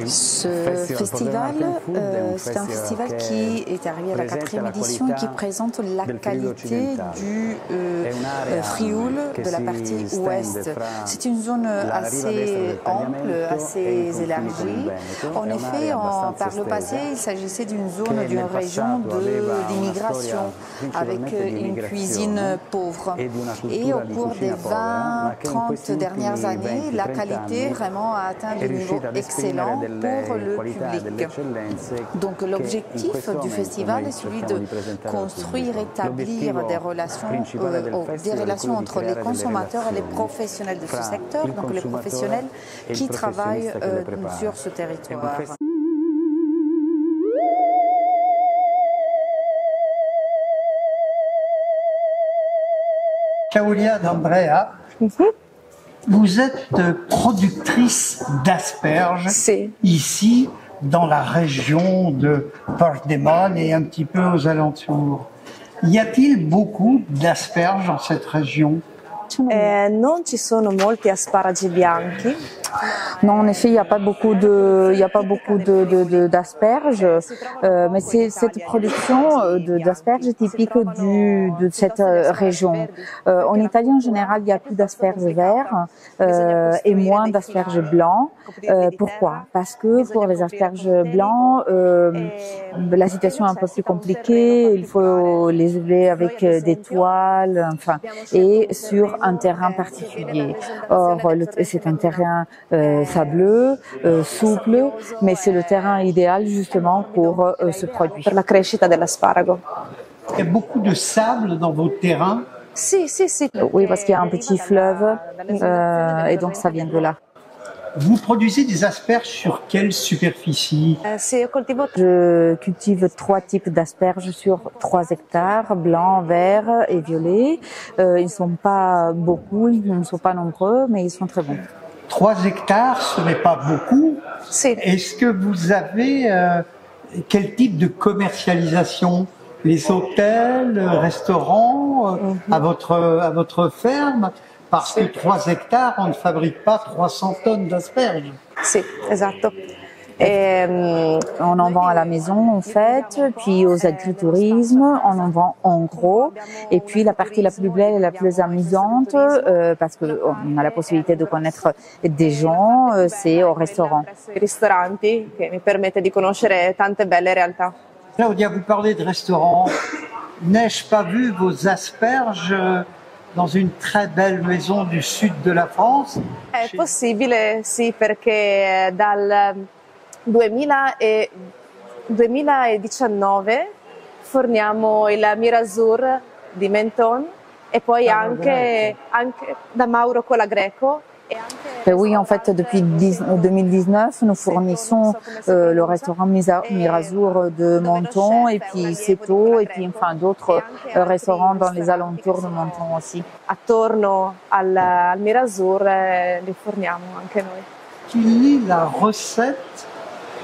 Ce festival, c'est un festival qui est arrivé à la 4e édition et qui présente la qualité du Frioul de la partie ouest. C'est une zone assez ample, assez élargie. En effet, par le passé, il s'agissait d'une zone, d'une région d'immigration avec une cuisine pauvre. Et au cours des 20-30 dernières années, la qualité vraiment a atteint des niveaux excellents pour le public. Donc l'objectif du festival est celui de construire, établir des relations entre les consommateurs et les professionnels de ce secteur, donc les professionnels qui travaillent sur ce territoire. Claudia D'Andrea, vous êtes productrice d'asperges ici dans la région de Pordenone et un petit peu aux alentours. Y a-t-il beaucoup d'asperges dans cette région? Non ci sono molti asparagi bianchi. Non, en effet, il n'y a pas beaucoup d'asperges, mais c'est cette production d'asperges est typique de cette région. En Italie, en général, il y a plus d'asperges verts et moins d'asperges blancs. Pourquoi? Parce que pour les asperges blancs, la situation est un peu plus compliquée. Il faut les élever avec des toiles, enfin, et sur un terrain particulier. Or, c'est un terrain sableux, souple, mais c'est le terrain idéal justement pour ce produit. Per la crescita dell'asparago. Il y a beaucoup de sable dans vos terrains? Si. Oui, parce qu'il y a un petit fleuve et donc ça vient de là. Vous produisez des asperges sur quelle superficie? Je cultive 3 types d'asperges sur 3 hectares, blanc, vert et violet. Ils ne sont pas beaucoup, ils ne sont pas nombreux, mais ils sont très bons. 3 hectares, ce n'est pas beaucoup. Est-ce que vous avez quel type de commercialisation? Les hôtels, restaurants, à votre ferme? Parce que 3 hectares, on ne fabrique pas 300 tonnes d'asperges. Si, esatto. On en vend à la maison en fait, puis aux agritourismes, on en vend en gros. Et puis la partie la plus belle et la plus amusante, parce qu'on a la possibilité de connaître des gens, c'est au restaurant. I ristoranti, che mi permette di conoscere tante belle realtà. Claudia, vous parlez de restaurants. N'ai-je pas vu vos asperges dans une très belle maison du sud de la France? È possibile, sì, perché dal 2019 forniamo il Mirazur di Menton e poi anche da Mauro Colagreco. Oui, en fait, depuis 2019, nous fournissons le restaurant Mirazur de Menton et puis Seto et puis enfin d'autres restaurants dans les alentours de Menton aussi. Attorno al Mirazur li forniamo anche noi. Quelle est la recette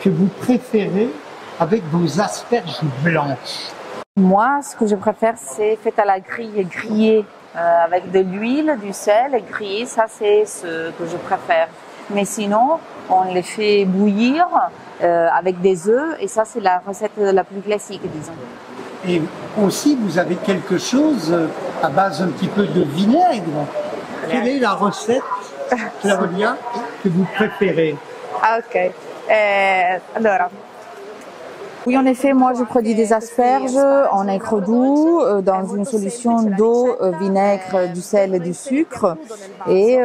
que vous préférez avec vos asperges blanches? Moi, ce que je préfère, c'est fait à la grille, grillé avec de l'huile, du sel et grillé. Ça, c'est ce que je préfère. Mais sinon, on les fait bouillir avec des œufs et ça, c'est la recette la plus classique, disons. Et aussi, vous avez quelque chose à base un petit peu de vinaigre. Quelle est la recette, Claudia, que vous préférez? Ah, ok. Allora. Oui, en effet, moi je produis des asperges en nacre doux dans une solution d'eau, vinaigre, du sel et du sucre. Et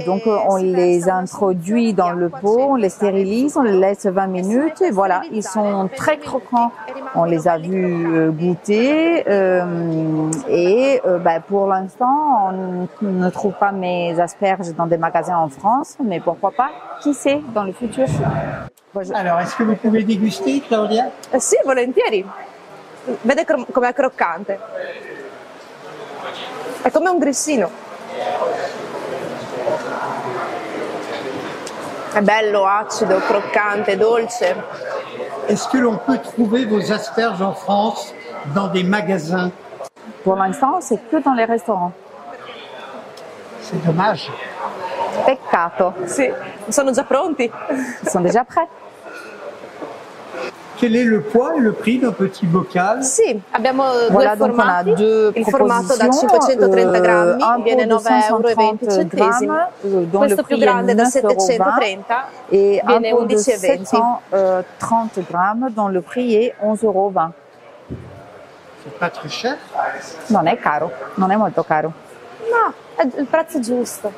donc on les introduit dans le pot, on les stérilise, on les laisse 20 minutes et voilà, ils sont très croquants. On les a vus goûter et pour l'instant on ne trouve pas mes asperges dans des magasins en France, mais pourquoi pas, qui sait, dans le futur. Alors, est-ce que vous pouvez déguster, Claudia? Sì, volentieri. Vede com'è croccante. È come un grissino. È bello, acido, croccante, dolce. Est-ce que l'on peut trouver vos asperges en France dans des magasins? Pour l'instant, c'est que dans les restaurants. C'est dommage. Peccato. Sì, sono già pronti. Ils sont déjà prêts. Quel est le poids et le prix d'un petit bocal? Sì, abbiamo Voilà, due donc on a formati. deux Il formato da propositions. 530 grammi Un viene pot de 9,20 530 grammes, dont le Questo più prix est grande da 9,20 € 730 et un viene pot de 11,20 €. 730 grammes, dont le prix est 11,20 €. C'est pas très cher. Non è caro, non è molto caro. No, è il prezzo giusto.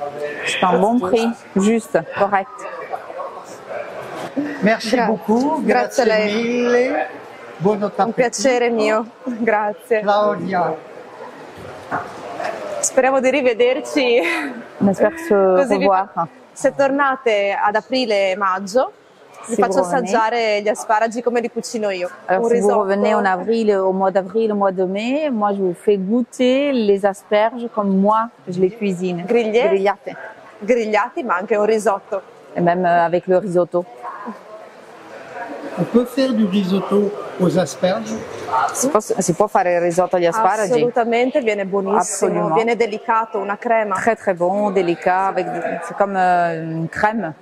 C'est un bon prix, juste, correct. Merci beaucoup, Grazie a grazie lei. mille. Buon Un appetito. piacere mio. Grazie. Claudia. Speriamo di rivederci. On espère se Così revoir. se tornate ad aprile e maggio, vi Si faccio vous revenez. assaggiare gli asparagi come li cucino io. Alors Un si vous risotto. revenez en avril, au mois d'avril, au mois de mai, moi je vous fais goûter les asperges comme moi je les cuisine. Grigliate. Grigliati, ma anche un risotto. Et même avec le risotto. On peut faire du risotto aux asperges? Si può fare il risotto agli asparagi? Assolutamente, viene buonissimo, Absolument. viene delicato, una crema. Très très bon, délicat, c'est comme une crème.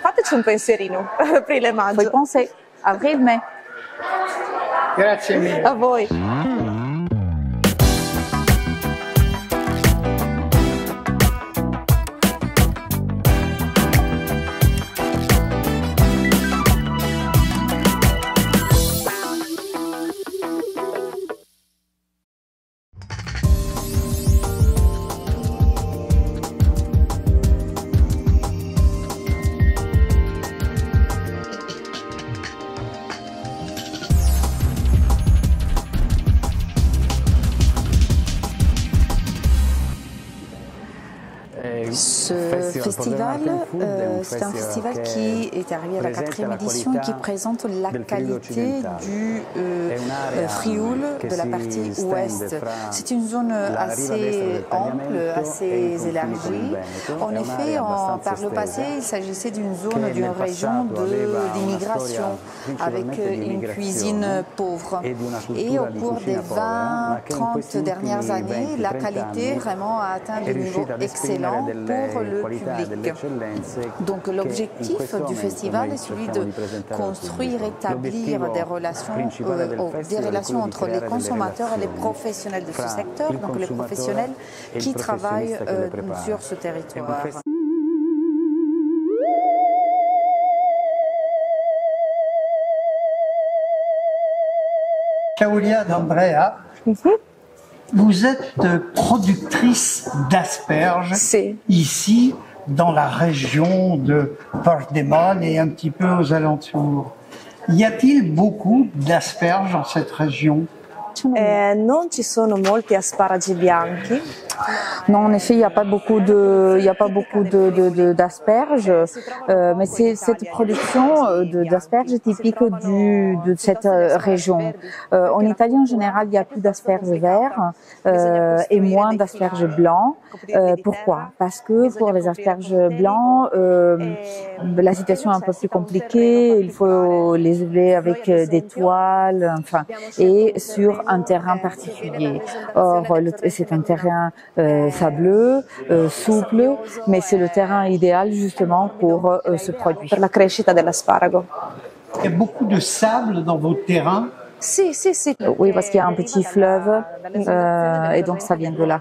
Fateci un pensierino, aprile e Faut y maggio. penser. Avril, mai. Grazie mille. A voi. Ce festival, c'est un festival qui est arrivé à la 4e édition et qui présente la qualité du Frioul de la partie ouest. C'est une zone assez ample, assez élargie. En effet, par le passé, il s'agissait d'une zone, d'une région d'immigration avec une cuisine pauvre. Et au cours des 20-30 dernières années, la qualité vraiment a atteint des niveaux excellents pour le public. Donc l'objectif du festival est celui de construire, établir des relations entre les consommateurs et les professionnels de ce secteur, donc les professionnels qui travaillent sur ce territoire. Claudia D'Andrea, vous êtes productrice d'asperges ici dans la région de Pordenone et un petit peu aux alentours. Y a-t-il beaucoup d'asperges dans cette région? Non ci sono molti asparagi bianchi. Non, en effet, il n'y a pas beaucoup d'asperges, mais c'est cette production d'asperges typique de cette région. En Italie, en général, il y a plus d'asperges verts et moins d'asperges blancs. Pourquoi? Parce que pour les asperges blancs, la situation est un peu plus compliquée. Il faut les élever avec des toiles, enfin, et sur un terrain particulier. Or, c'est un terrain sableux, souple, mais c'est le terrain idéal justement pour ce produit. Per la crescita dell'asparago. Il y a beaucoup de sable dans vos terrains? Sì. Oui, parce qu'il y a un petit fleuve et donc ça vient de là.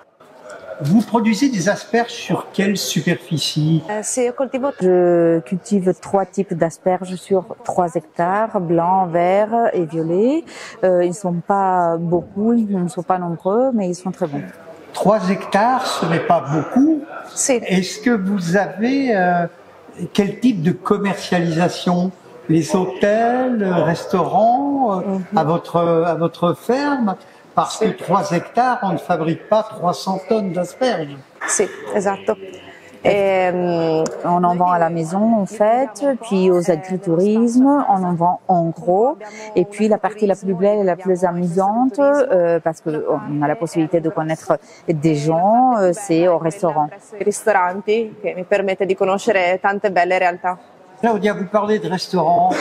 Vous produisez des asperges sur quelle superficie? Je cultive 3 types d'asperges sur 3 hectares, blanc, vert et violet. Ils ne sont pas beaucoup, ils ne sont pas nombreux, mais ils sont très bons. 3 hectares, ce n'est pas beaucoup. Est-ce que vous avez quel type de commercialisation? Les hôtels, restaurants, à votre ferme? Parce que 3 hectares, on ne fabrique pas 300 tonnes d'asperges. Sì, esatto. On en vend à la maison en fait, puis aux agritourismes, on en vend en gros. Et puis la partie la plus belle et la plus amusante, parce qu'on a la possibilité de connaître des gens, c'est au restaurant. I ristoranti, che mi permette di conoscere tante belle realtà. Claudia, vous parlez de restaurants.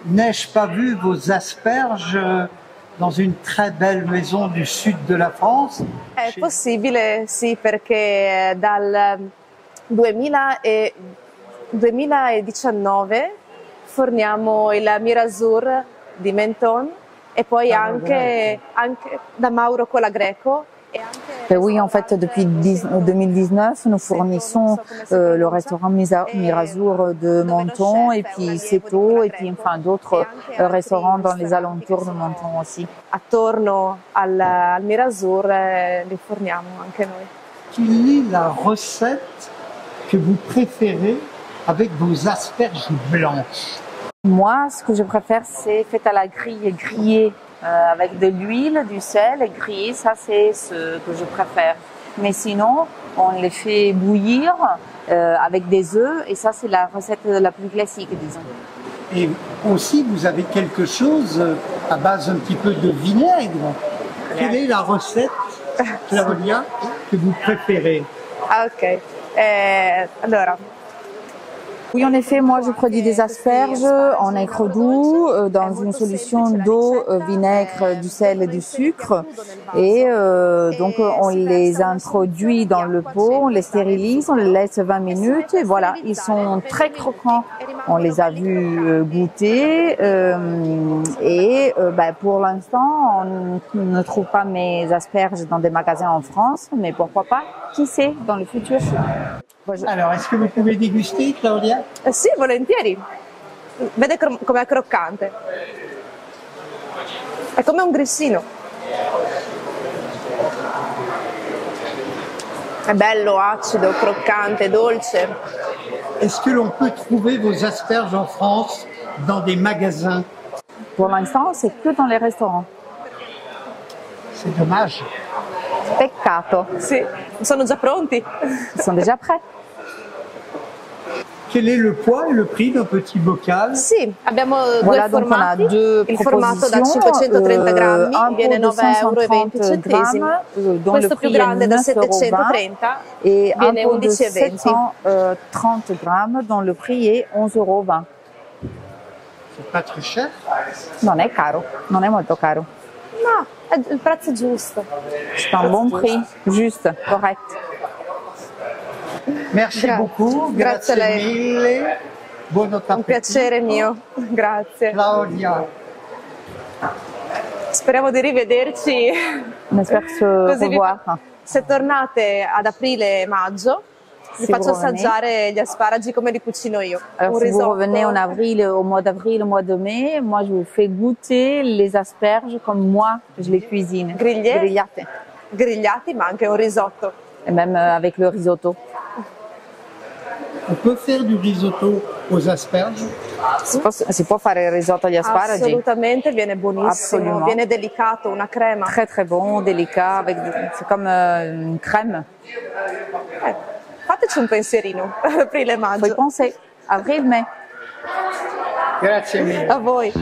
N'ai-je pas vu vos asperges dans une très belle maison du sud de la France? È possibile, sì, perché dal 2019 forniamo il Mirazur di Menton et poi anche da Mauro Colagreco. Oui, en fait, depuis 2019, nous fournissons le restaurant Mirazur de Menton et puis Seto et puis enfin d'autres restaurants dans les alentours de Menton aussi. Attorno al Mirazur li forniamo anche noi. Quelle est la recette que vous préférez avec vos asperges blanches? Moi, ce que je préfère, c'est fait à la grille, grillé avec de l'huile, du sel et grillé. Ça, c'est ce que je préfère. Mais sinon, on les fait bouillir avec des œufs et ça, c'est la recette la plus classique, disons. Et aussi, vous avez quelque chose à base un petit peu de vinaigre. Quelle est la recette, Claudia, que vous préférez? Ah, ok. Allora. Oui, en effet, moi je produis des asperges en nacre doux dans une solution d'eau, vinaigre, du sel et du sucre. Et donc on les introduit dans le pot, on les stérilise, on les laisse 20 minutes et voilà, ils sont très croquants. On les a vus goûter et pour l'instant on ne trouve pas mes asperges dans des magasins en France, mais pourquoi pas, qui sait, dans le futur. Alors, est-ce que vous pouvez déguster, Claudia? Sì, volentieri. Vede com'è croccante. È come un grissino. È bello, acido, croccante, dolce. Est-ce que l'on peut trouver vos asperges en France dans des magasins? Pour l'instant, c'est que dans les restaurants. C'est dommage. Peccato. Sì, sono già pronti. Ils sont déjà prêts. Quel est le poids et le prix d'un petit bocal? Sì, abbiamo Voilà, due donc on a formati. deux Il formato da 530 grammi viene 9,20 €, questo più grande da 730 et un viene pot de 11,20 €. 730 grammes dont le prix est 11,20 €. C'est pas très cher. Non è caro, non è molto caro. No, è il prezzo giusto. C'est un bon prix, juste, correct. Merci beaucoup, grazie a lei. mille, buon appetito. Un piacere mio, grazie. Claudia. Speriamo di rivederci. On espère se revoir. Se tornate ad aprile e maggio, vi Si faccio vous revenez. assaggiare gli asparagi come li cucino io. Alors, Un si vous risotto. revenez en avril, au mois d'avril, au mois de mai, moi je vous fais goûter les asperges comme moi je les cuisine. Grigliate. Grigliati, ma anche un risotto. Et même avec le risotto. On peut faire du risotto aux asperges? Si può fare il risotto agli asparagi? Assolutamente, viene buonissimo, Absolument. viene delicato, una crema. Très très bon, délicat, c'est comme une crème. Fateci un pensierino, aprile e Faut y maggio. penser. Avril, mai. Grazie mille. A voi.